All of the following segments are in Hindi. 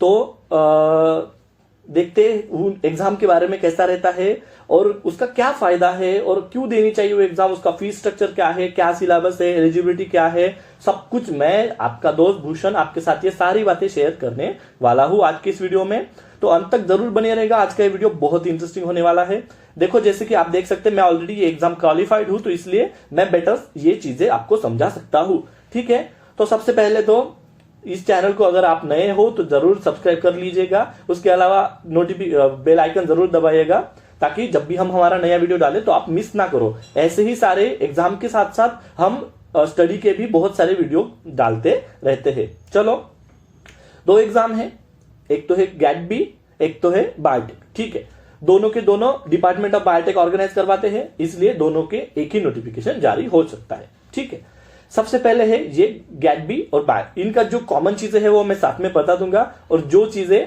तो देखते एग्जाम के बारे में कैसा रहता है और उसका क्या फायदा है और क्यों देनी चाहिए वो एग्जाम, उसका फीस स्ट्रक्चर क्या है, क्या सिलेबस है, एलिजिबिलिटी क्या है, सब कुछ मैं आपका दोस्त भूषण आपके साथ ये सारी बातें शेयर करने वाला हूं आज की इस वीडियो में। तो अंत तक जरूर बने रहेगा, आज का ये वीडियो बहुत ही इंटरेस्टिंग होने वाला है। देखो जैसे कि आप देख सकते हैं मैं ऑलरेडी ये एग्जाम क्वालिफाइड हूं, तो इसलिए मैं बेटर ये चीजें आपको समझा सकता हूं। ठीक है, तो सबसे पहले तो इस चैनल को अगर आप नए हो तो जरूर सब्सक्राइब कर लीजिएगा, उसके अलावा बेल आइकन जरूर दबाइएगा ताकि जब भी हम हमारा नया वीडियो डालें तो आप मिस ना करो। ऐसे ही सारे एग्जाम के साथ साथ हम स्टडी के भी बहुत सारे वीडियो डालते रहते हैं। चलो, दो एग्जाम है, एक तो है गैट बी, एक तो है बायोटेक। ठीक है, दोनों के दोनों डिपार्टमेंट ऑफ बायोटेक ऑर्गेनाइज करवाते हैं, इसलिए दोनों के एक ही नोटिफिकेशन जारी हो सकता है। ठीक है, सबसे पहले है ये गैट बी और बायो, इनका जो कॉमन चीजें है वो मैं साथ में बता दूंगा और जो चीजें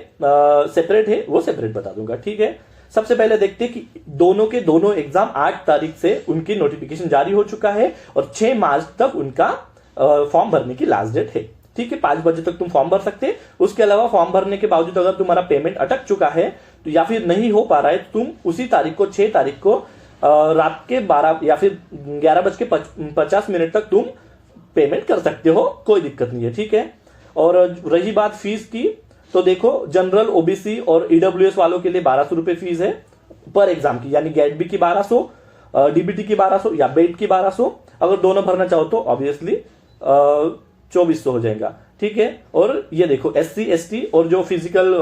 सेपरेट है वो सेपरेट बता दूंगा। ठीक है, सबसे पहले देखते हैं कि दोनों के दोनों एग्जाम 8 तारीख से उनकी नोटिफिकेशन जारी हो चुका है और 6 मार्च तक उनका फॉर्म भरने की लास्ट डेट है। ठीक है, 5 बजे तक तुम फॉर्म भर सकते हैं। उसके अलावा फॉर्म भरने के बावजूद अगर तुम्हारा पेमेंट अटक चुका है तो या फिर नहीं हो पा रहा है, तुम उसी तारीख को 6 तारीख को रात के 12 या फिर 11:50 तक तुम पेमेंट कर सकते हो, कोई दिक्कत नहीं है। ठीक है, और रही बात फीस की, तो देखो जनरल, ओबीसी और ईडब्ल्यूएस वालों के लिए 1200 रुपए फीस है पर एग्जाम की, यानी गेट बी की 1200, डीबीटी की 1200 या बेट की 1200। अगर दोनों भरना चाहो तो ऑब्वियसली 2400 हो जाएगा। ठीक है, और ये देखो एससी एसटी और जो फिजिकल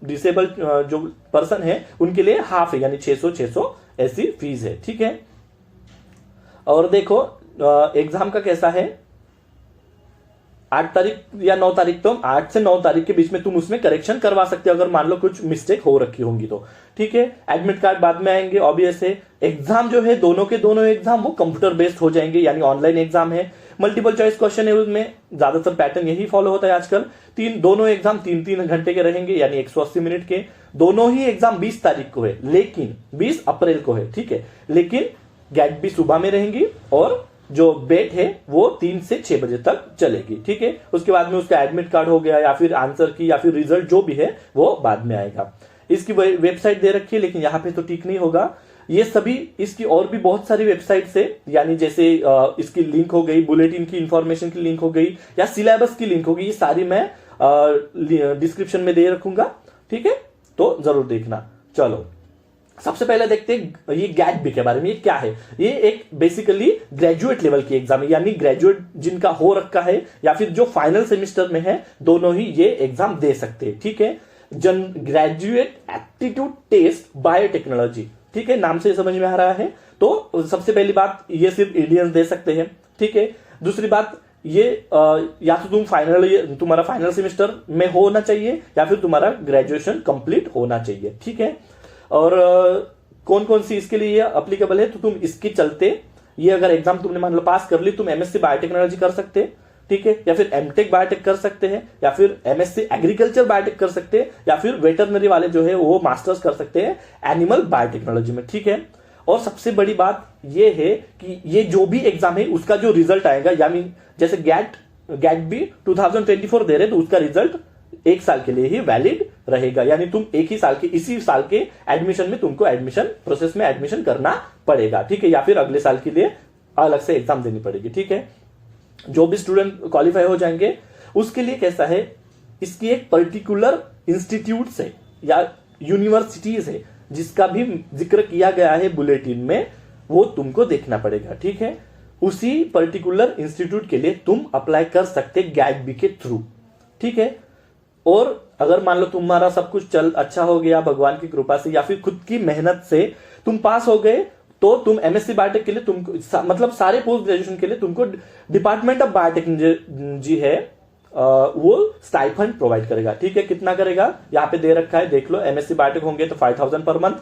डिसेबल जो पर्सन है उनके लिए हाफ है, यानी 600 ऐसी फीस है। ठीक है, और देखो एग्जाम का कैसा है, 8 तारीख या 9 तारीख, तो 8 से 9 तारीख के बीच में तुम उसमें करेक्शन करवा सकते हो अगर मान लो कुछ मिस्टेक हो रखी होंगी तो। ठीक है, एडमिट कार्ड बाद में आएंगे ऑब्वियस है। एग्जाम जो है दोनों के दोनों एग्जाम वो कंप्यूटर बेस्ड हो जाएंगे, यानी ऑनलाइन एग्जाम है। मल्टीपल चॉइस क्वेश्चन है, उसमें ज्यादातर पैटर्न यही फॉलो होता है आजकल। दोनों एग्जाम 3-3 घंटे के रहेंगे, यानी 180 मिनट के। दोनों ही एग्जाम 20 तारीख को है, लेकिन 20 अप्रैल को है। ठीक है, लेकिन गैट भी सुबह में रहेंगी और जो बेट है वो 3 से 6 बजे तक चलेगी। ठीक है, उसके बाद में उसका एडमिट कार्ड हो गया या फिर आंसर की या फिर रिजल्ट जो भी है वो बाद में आएगा। इसकी वेबसाइट दे रखी है, लेकिन यहां पे तो ठीक नहीं होगा। ये सभी, इसकी और भी बहुत सारी वेबसाइट्स है, यानी जैसे इसकी लिंक हो गई, बुलेटिन की इंफॉर्मेशन की लिंक हो गई या सिलेबस की लिंक हो गई, ये सारी मैं डिस्क्रिप्शन में दे रखूंगा। ठीक है, तो जरूर देखना। चलो, सबसे पहले देखते हैं ये गैट बी के बारे में। ये क्या है, ये एक बेसिकली ग्रेजुएट लेवल की एग्जाम है, यानी ग्रेजुएट जिनका हो रखा है या फिर जो फाइनल सेमेस्टर में है, दोनों ही ये एग्जाम दे सकते हैं। ठीक है, ग्रेजुएट एप्टीट्यूड टेस्ट बायोटेक्नोलॉजी। ठीक है, नाम से समझ में आ रहा है। तो सबसे पहली बात, ये सिर्फ इंडियंस दे सकते हैं। ठीक है, दूसरी बात, ये या तो तुम्हारा फाइनल सेमेस्टर में होना चाहिए या फिर तुम्हारा ग्रेजुएशन कंप्लीट होना चाहिए। ठीक है, और कौन कौन सी इसके लिए अप्लीकेबल है, तो तुम इसके चलते ये अगर एग्जाम तुमने मान लो पास कर ली, तुम एमएससी बायोटेक्नोलॉजी कर सकते हैं। ठीक है, या फिर एमटेक बायोटेक कर सकते हैं, या फिर एमएससी एग्रीकल्चर बायोटेक कर सकते हैं, या फिर वेटरनरी वाले जो है वो मास्टर्स कर सकते हैं एनिमल बायोटेक्नोलॉजी में। ठीक है, और सबसे बड़ी बात ये है कि ये जो भी एग्जाम है उसका जो रिजल्ट आएगा, यानी जैसे गैट बी 2024 दे रहे तो उसका रिजल्ट 1 साल के लिए ही वैलिड रहेगा, यानी तुम एक ही साल के, इसी साल के एडमिशन में तुमको एडमिशन प्रोसेस में एडमिशन करना पड़ेगा। ठीक है, या फिर अगले साल के लिए अलग से एग्जाम देनी पड़ेगी। ठीक है, जो भी स्टूडेंट क्वालिफाई हो जाएंगे उसके लिए कैसा है, इसकी एक पर्टिकुलर इंस्टीट्यूट है या यूनिवर्सिटीज है जिसका भी जिक्र किया गया है बुलेटिन में, वो तुमको देखना पड़ेगा। ठीक है, उसी पर्टिकुलर इंस्टीट्यूट के लिए तुम अप्लाई कर सकते गैट बी के थ्रू। ठीक है, और अगर मान लो तुम्हारा सब कुछ अच्छा हो गया भगवान की कृपा से या फिर खुद की मेहनत से तुम पास हो गए, तो तुम एमएससी बायोटेक के लिए तुमको मतलब सारे पोस्ट ग्रेजुएशन के लिए तुमको डिपार्टमेंट ऑफ बायोटेक्नोलॉजी है वो स्टाइफंड प्रोवाइड करेगा। ठीक है, कितना करेगा यहाँ पे दे रखा है, देख लो। एमएससी बायोटेक होंगे तो 5000 पर मंथ,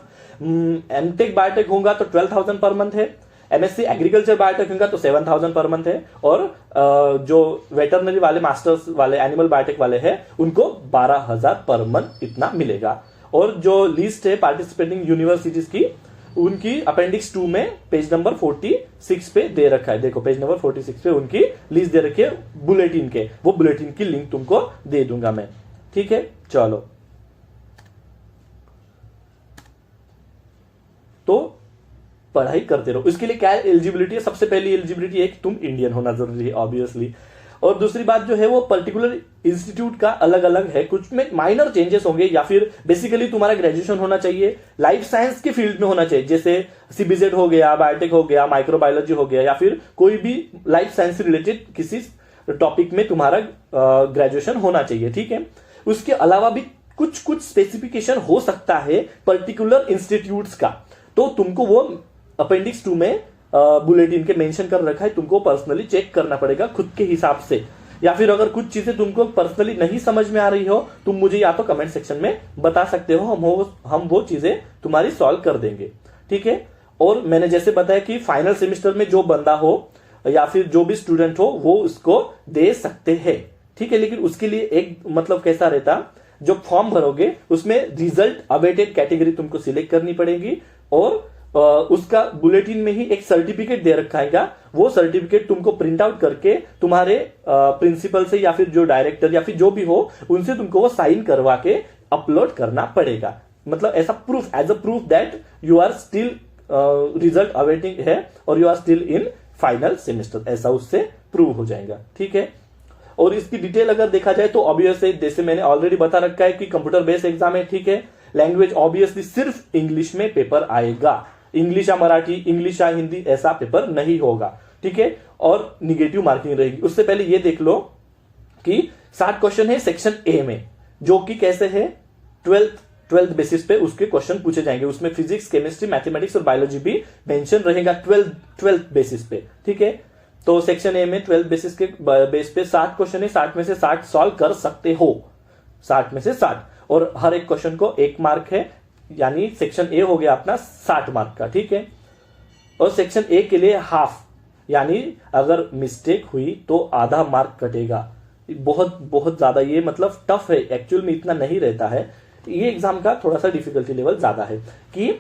एमटेक बायोटेक होगा तो 12000 पर मंथ है, एमएससी एग्रीकल्चर बायोटेक होगा तो 7000 पर मंथ है, और जो वेटरनरी वाले मास्टर्स वाले एनिमल बायोटेक वाले हैं उनको 12000 पर मंथ इतना मिलेगा। और जो लिस्ट है पार्टिसिपेटिंग यूनिवर्सिटीज की, उनकी अपेंडिक्स 2 में पेज नंबर 46 पे दे रखा है। देखो पेज नंबर 46 पे उनकी लिस्ट दे रखी है बुलेटिन के, वो बुलेटिन की लिंक तुमको दे दूंगा मैं। ठीक है, चलो तो पढ़ाई करते रहो। इसके लिए क्या एलिजिबिलिटी है? सबसे पहली एलिजिबिलिटी है कि तुम इंडियन होना जरूरी है ऑब्वियसली। और दूसरी बात जो है वो पर्टिकुलर इंस्टीट्यूट का अलग अलग है, कुछ में माइनर चेंजेस होंगे, या फिर बेसिकली तुम्हारा ग्रेजुएशन होना चाहिए लाइफ साइंस के फील्ड में होना चाहिए, जैसे सीबीजेड हो गया, बायोटेक हो गया, माइक्रोबायोलॉजी हो गया, या फिर कोई भी लाइफ साइंस से रिलेटेड किसी टॉपिक में तुम्हारा ग्रेजुएशन होना चाहिए, ठीक है। उसके अलावा भी कुछ कुछ स्पेसिफिकेशन हो सकता है पर्टिकुलर इंस्टीट्यूट्स का, तो तुमको वो अपेंडिक्स 2 में बुलेटिन के मेंशन कर रखा है, तुमको पर्सनली चेक करना पड़ेगा खुद के हिसाब से। या फिर अगर कुछ चीजें तुमको पर्सनली नहीं समझ में आ रही हो, तुम मुझे या तो कमेंट सेक्शन में बता सकते हो, हम वो चीजें तुम्हारी सॉल्व कर देंगे, ठीक है। और मैंने जैसे बताया कि फाइनल सेमेस्टर में जो बंदा हो या फिर जो भी स्टूडेंट हो वो उसको दे सकते हैं, ठीक है। लेकिन उसके लिए एक मतलब कैसा रहता, जो फॉर्म भरोगे उसमें रिजल्ट अवेटेड कैटेगरी तुमको सिलेक्ट करनी पड़ेगी, और उसका बुलेटिन में ही एक सर्टिफिकेट दे रखा है, वो सर्टिफिकेट तुमको प्रिंट आउट करके तुम्हारे प्रिंसिपल से या फिर जो डायरेक्टर या फिर जो भी हो उनसे तुमको वो साइन करवा के अपलोड करना पड़ेगा। मतलब ऐसा proof, as a proof that you are still result awaiting है और you are still in final semester, ऐसा उससे प्रूव हो जाएगा, ठीक है। और इसकी डिटेल अगर देखा जाए तो ऑब्वियसली जैसे मैंने ऑलरेडी बता रखा है कि कंप्यूटर बेस्ड एग्जाम है, ठीक है। लैंग्वेज ऑब्वियसली सिर्फ इंग्लिश में पेपर आएगा, इंग्लिश या मराठी, इंग्लिश या हिंदी ऐसा पेपर नहीं होगा, ठीक है। और निगेटिव मार्किंग रहेगी। उससे पहले ये देख लो कि 60 क्वेश्चन है सेक्शन ए में, जो कि कैसे है 12th बेसिस पे उसके क्वेश्चन पूछे जाएंगे। उसमें फिजिक्स, केमिस्ट्री, मैथमेटिक्स और बायोलॉजी भी मेंशन रहेगा 12th बेसिस पे, ठीक है। तो सेक्शन ए में 12th बेसिस के बेस पे 60 क्वेश्चन है, 60 में से 60 सॉल्व कर सकते हो, 60 में से 60, और हर एक क्वेश्चन को 1 मार्क है, यानी सेक्शन ए हो गया अपना 60 मार्क का, ठीक है। और सेक्शन ए के लिए हाफ, यानी अगर मिस्टेक हुई तो आधा मार्क कटेगा। बहुत बहुत ज्यादा ये मतलब टफ है, एक्चुअल में इतना नहीं रहता है, ये एग्जाम का थोड़ा सा डिफिकल्टी लेवल ज्यादा है कि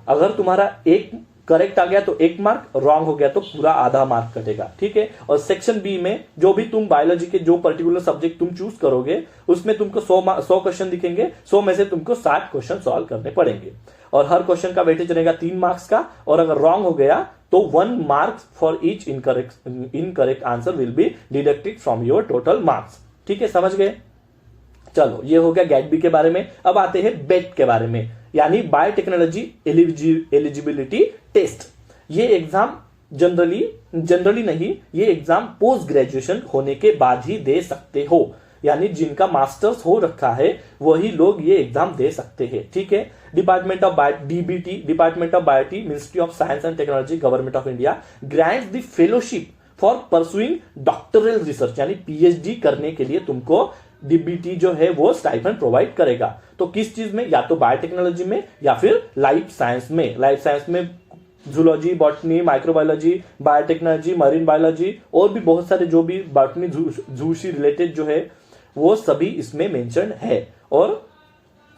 अगर तुम्हारा एक करेक्ट आ गया तो 1 मार्क, रॉन्ग हो गया तो पूरा आधा मार्क कटेगा, ठीक है। और सेक्शन बी में जो भी तुम बायोलॉजी के जो पर्टिकुलर सब्जेक्ट तुम चूज करोगे उसमें तुमको 100 क्वेश्चन दिखेंगे, 100 में से तुमको 60 क्वेश्चन सॉल्व करने पड़ेंगे, और हर क्वेश्चन का वेटेज रहेगा 3 मार्क्स का, और अगर रॉन्ग हो गया तो 1 mark for each incorrect answer will be deducted from your total marks, ठीक है, समझ गए। चलो ये हो गया गेट बी के बारे में। अब आते हैं बेट के बारे में, यानी बायोटेक्नोलॉजी एलिजिबिलिटी टेस्ट। ये एग्जाम जनरली नहीं, ये एग्जाम पोस्ट ग्रेजुएशन होने के बाद ही दे सकते हो, यानी जिनका मास्टर्स हो रखा है वही लोग ये एग्जाम दे सकते हैं, ठीक है। Department of DBT, department of biotech, ministry of science and technology, government of India grants the fellowship for pursuing doctoral research, यानी पीएचडी करने के लिए तुमको डीबीटी जो है वो स्टाइपेंड प्रोवाइड करेगा। तो किस चीज में, या तो बायोटेक्नोलॉजी में या फिर लाइफ साइंस में। लाइफ साइंस में zoology, botany, microbiology, biotechnology, marine biology और भी बहुत सारे जो भी बॉटनी जू से रिलेटेड जो है वो सभी इसमें मेंशन है और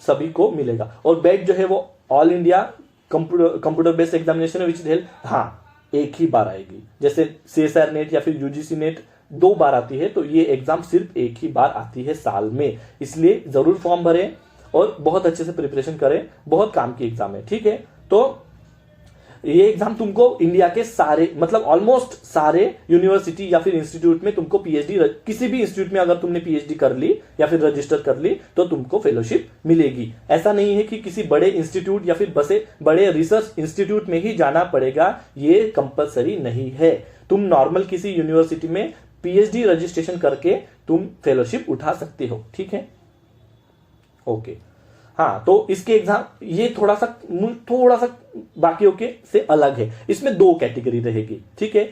सभी को मिलेगा। और बेट जो है वो all India computer based examination which held, हाँ एक ही बार आएगी, जैसे CSIR नेट या फिर UGC नेट 2 बार आती है, तो ये एग्जाम सिर्फ एक ही बार आती है साल में। इसलिए जरूर फॉर्म भरें और बहुत अच्छे से प्रिपरेशन करें, बहुत काम की एग्जाम है, ठीक है। तो ये एग्जाम तुमको इंडिया के सारे मतलब ऑलमोस्ट सारे यूनिवर्सिटी या फिर इंस्टीट्यूट में तुमको पीएचडी, किसी भी इंस्टीट्यूट में अगर तुमने पीएचडी कर ली या फिर रजिस्टर कर ली तो तुमको फेलोशिप मिलेगी। ऐसा नहीं है कि किसी बड़े इंस्टीट्यूट या फिर बड़े रिसर्च इंस्टीट्यूट में ही जाना पड़ेगा, ये कंपलसरी नहीं है। तुम नॉर्मल किसी यूनिवर्सिटी में पीएचडी रजिस्ट्रेशन करके तुम फेलोशिप उठा सकते हो, ठीक है, ओके। हाँ, तो इसके एग्जाम ये थोड़ा सा बाकियों के से अलग है। इसमें 2 कैटेगरी रहेगी, ठीक है।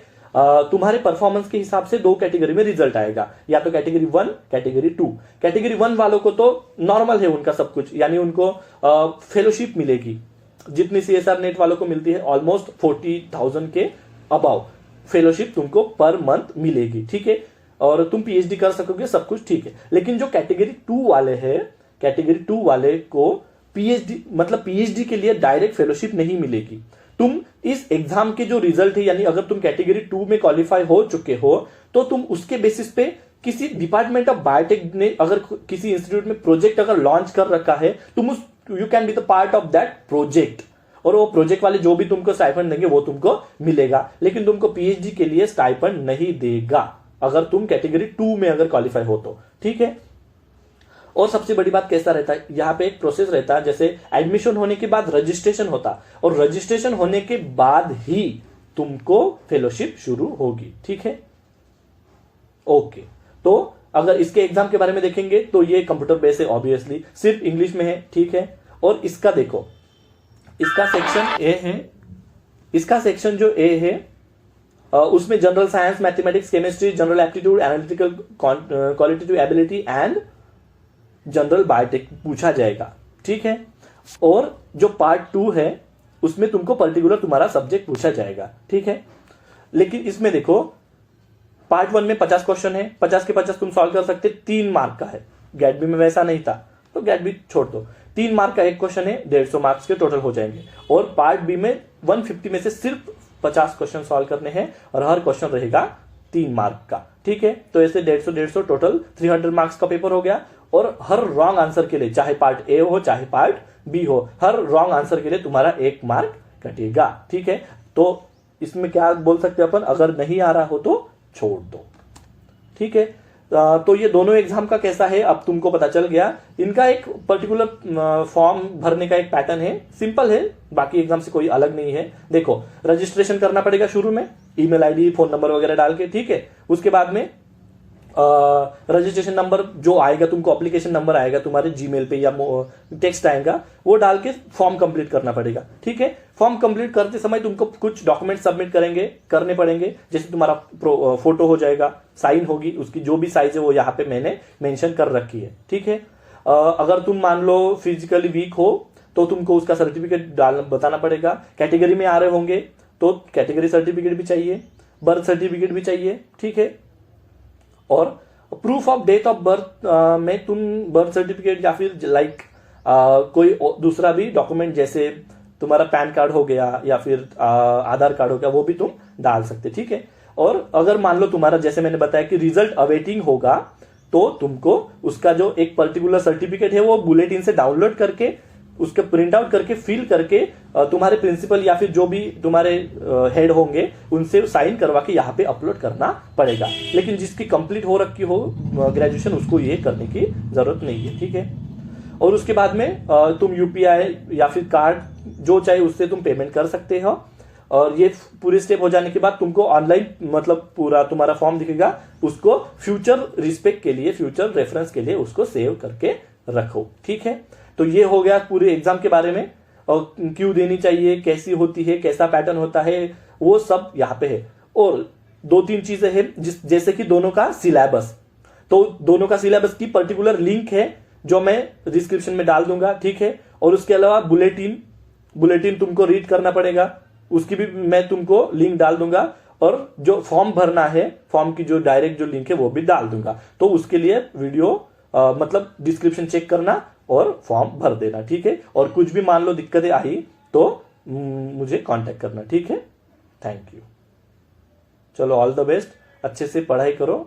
तुम्हारे परफॉर्मेंस के हिसाब से 2 कैटेगरी में रिजल्ट आएगा, या तो कैटेगरी 1, कैटेगरी 2। कैटेगरी 1 वालों को तो नॉर्मल है उनका सब कुछ, यानी उनको फेलोशिप मिलेगी जितनी CSR नेट वालों को मिलती है, ऑलमोस्ट 40,000 के अबाव फेलोशिप तुमको पर मंथ मिलेगी, ठीक है। और तुम पीएचडी कर सकोगे, सब कुछ ठीक है। लेकिन जो कैटेगरी 2 वाले हैं, कैटेगरी 2 वाले को पीएचडी मतलब पीएचडी के लिए डायरेक्ट फेलोशिप नहीं मिलेगी। तुम इस एग्जाम के जो रिजल्ट है, यानी अगर तुम कैटेगरी 2 में क्वालिफाई हो चुके हो तो तुम उसके बेसिस पे किसी डिपार्टमेंट ऑफ बायोटेक ने अगर किसी इंस्टीट्यूट में प्रोजेक्ट अगर लॉन्च कर रखा है, तुम उस you can be the part of that project, और वो प्रोजेक्ट वाले जो भी तुमको स्टाइपेंड देंगे वो तुमको मिलेगा, लेकिन तुमको पीएचडी के लिए स्टाइपेंड नहीं देगा अगर तुम कैटेगरी 2 में अगर क्वालिफाई हो तो, ठीक है। और सबसे बड़ी बात कैसा रहता है, यहाँ पे एक प्रोसेस रहता है, जैसे एडमिशन होने के बाद रजिस्ट्रेशन होता, और रजिस्ट्रेशन होने के बाद ही तुमको फेलोशिप शुरू होगी, ठीक है। ओके, तो अगर इसके एग्जाम के बारे में देखेंगे तो ये कंप्यूटर बेस है, ऑब्वियसली सिर्फ इंग्लिश में है, ठीक है। और इसका देखो, इसका सेक्शन ए है, इसका सेक्शन जो ए है उसमें general science, mathematics, chemistry, general aptitude, analytical qualitative ability and general biotech पूछा जाएगा, ठीक है। और जो पार्ट 2 है उसमें तुमको पर्टिकुलर तुम्हारा सब्जेक्ट पूछा जाएगा, ठीक है। लेकिन इसमें देखो, पार्ट 1 में 50 क्वेश्चन है, 50 के 50 तुम सॉल्व कर सकते, 3 मार्क का है। गेट बी में वैसा नहीं था तो गेट बी छोड़ दो, 3 मार्क का एक क्वेश्चन है, 150 मार्क्स के टोटल हो जाएंगे। और पार्ट बी में 150 में से सिर्फ 50 क्वेश्चन सॉल्व करने हैं, और हर क्वेश्चन रहेगा 3 मार्क का, ठीक है। तो ऐसे 150 टोटल 300 मार्क्स का पेपर हो गया। और हर रॉन्ग आंसर के लिए, चाहे पार्ट ए हो चाहे पार्ट बी हो, हर रॉन्ग आंसर के लिए तुम्हारा 1 मार्क कटेगा, ठीक है। तो इसमें क्या बोल सकते हैं अपन, अगर नहीं आ रहा हो तो छोड़ दो, ठीक है। तो ये दोनों एग्जाम का कैसा है अब तुमको पता चल गया। इनका एक पर्टिकुलर फॉर्म भरने का एक पैटर्न है, सिंपल है, बाकी एग्जाम से कोई अलग नहीं है। देखो, रजिस्ट्रेशन करना पड़ेगा शुरू में, ईमेल आईडी, फोन नंबर वगैरह डाल के, ठीक है। उसके बाद में रजिस्ट्रेशन नंबर जो आएगा तुमको, एप्लीकेशन नंबर आएगा तुम्हारे जीमेल पे या टेक्स्ट आएगा, वो डाल के फॉर्म कंप्लीट करना पड़ेगा, ठीक है। फॉर्म कंप्लीट करते समय तुमको कुछ डॉक्यूमेंट सबमिट करने पड़ेंगे, जैसे तुम्हारा फोटो हो जाएगा, साइन होगी, उसकी जो भी साइज है वो यहाँ पे मैंने मेंशन कर रखी है, ठीक है। अगर तुम मान लो फिजिकली वीक हो तो तुमको उसका सर्टिफिकेट बताना पड़ेगा। कैटेगरी में आ रहे होंगे तो कैटेगरी सर्टिफिकेट भी चाहिए, बर्थ सर्टिफिकेट भी चाहिए, ठीक है। और proof of date of birth में तुम बर्थ सर्टिफिकेट या फिर लाइक कोई दूसरा भी डॉक्यूमेंट, जैसे तुम्हारा पैन कार्ड हो गया या फिर आधार कार्ड हो गया, वो भी तुम डाल सकते, ठीक है। और अगर मान लो तुम्हारा, जैसे मैंने बताया कि रिजल्ट अवेटिंग होगा, तो तुमको उसका जो एक पर्टिकुलर सर्टिफिकेट है वो बुलेटिन से डाउनलोड करके, उसके प्रिंट आउट करके, फिल करके तुम्हारे प्रिंसिपल या फिर जो भी तुम्हारे हेड होंगे उनसे साइन करवा के यहाँ पे अपलोड करना पड़ेगा। लेकिन जिसकी कंप्लीट हो रखी हो ग्रेजुएशन, उसको ये करने की जरूरत नहीं है, ठीक है। और उसके बाद में तुम यूपीआई या फिर कार्ड जो चाहे उससे तुम पेमेंट कर सकते हो। और ये पूरे स्टेप हो जाने के बाद तुमको ऑनलाइन मतलब पूरा तुम्हारा फॉर्म दिखेगा, उसको फ्यूचर रिस्पेक्ट के लिए, फ्यूचर रेफरेंस के लिए उसको सेव करके रखो, ठीक है। तो ये हो गया पूरे एग्जाम के बारे में, और क्यों देनी चाहिए, कैसी होती है, कैसा पैटर्न होता है, वो सब यहाँ पे है। और 2-3 चीजें हैं, जैसे कि दोनों का सिलेबस, तो दोनों का सिलेबस की पर्टिकुलर लिंक है जो मैं डिस्क्रिप्शन में डाल दूंगा, ठीक है। और उसके अलावा बुलेटिन तुमको रीड करना पड़ेगा, उसकी भी मैं तुमको लिंक डाल दूंगा। और जो फॉर्म भरना है, फॉर्म की जो डायरेक्ट जो लिंक है वो भी डाल दूंगा। तो उसके लिए वीडियो मतलब डिस्क्रिप्शन चेक करना और फॉर्म भर देना, ठीक है। और कुछ भी मान लो दिक्कतें आई तो मुझे कांटेक्ट करना, ठीक है। Thank you. चलो, ऑल द बेस्ट, अच्छे से पढ़ाई करो।